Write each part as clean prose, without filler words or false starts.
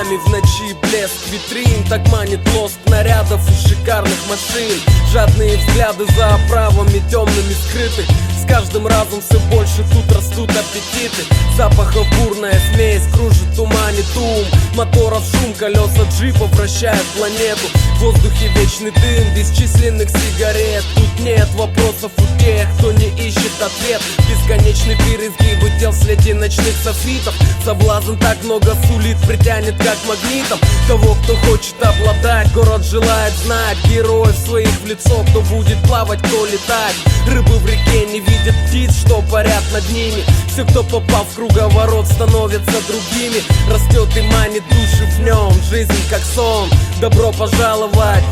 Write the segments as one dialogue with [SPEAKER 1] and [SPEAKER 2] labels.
[SPEAKER 1] нами в ночи блеск витрин так манит лоск нарядов и шикарных машин. Жадные взгляды за оправами темными скрыты. С каждым разом все больше тут растут аппетиты. Запахов бурная смесь кружит, туманит ум. Моторов шум, колеса джипа вращают планету. В воздухе вечный дым бесчисленных сигарет. Тут нет вопросов у тех, кто не ищет ответ. Бесконечный переизгибы тел в следе ночных софитов. Соблазн так много сулит, притянет как магнитом. Того, кто хочет обладать, город желает знать. Героев своих в лицо, кто будет плавать, кто летать. Рыбы в реке не видят птиц, что парят над ними. Все, кто попал в круговорот, становятся другими. Растет и манит души в нем, жизнь как сон. Добро пожаловать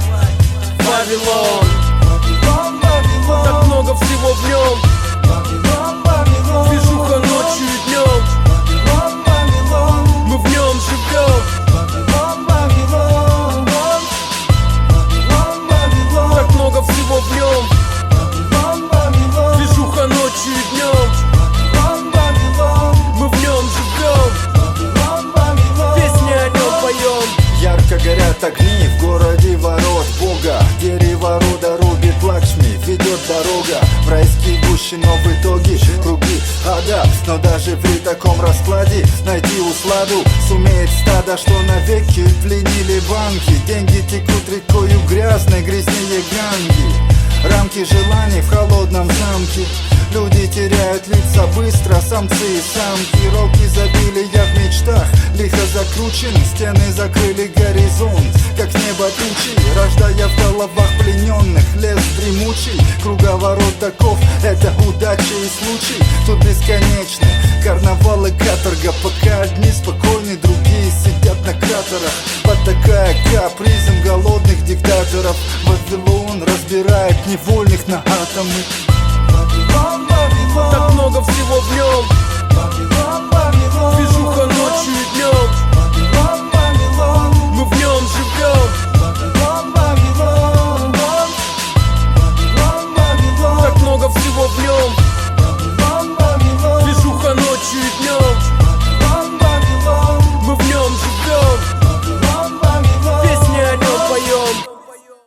[SPEAKER 1] в Вавилон. Так много всего в нем. Движуха ночью и днем. Мы в нем живем. Так много всего в нем. Движуха ночью и днем. Мы в нем живем. Песни о нем поем.
[SPEAKER 2] Ярко горят огни в городе ворот Бога. Дерево рода рубит Лакшми, ведет дорога в райские гущи, но в итоге круги ада. Но даже при таком раскладе найти усладу сумеет стадо, что навеки пленили банки. Деньги текут рекою грязной, грязнее Ганги. Рамки желаний в холодном замке. Люди теряют лица быстро, самцы и самки. Рок изобилия в мечтах лихо закручен. Стены закрыли горизонт, как небо тучи, рождая в головах плененных лес дремучий. Круговорот таков, это удача и случай. Тут бесконечны карнавалы, каторга. Пока одни спокойны, другие сидят на кратерах, потакая капризом голодных диктаторов. Вавилон разбирает невольных на атомы.
[SPEAKER 1] Так много всего в нем. Движуха ночью и днем. Мы в нем живем.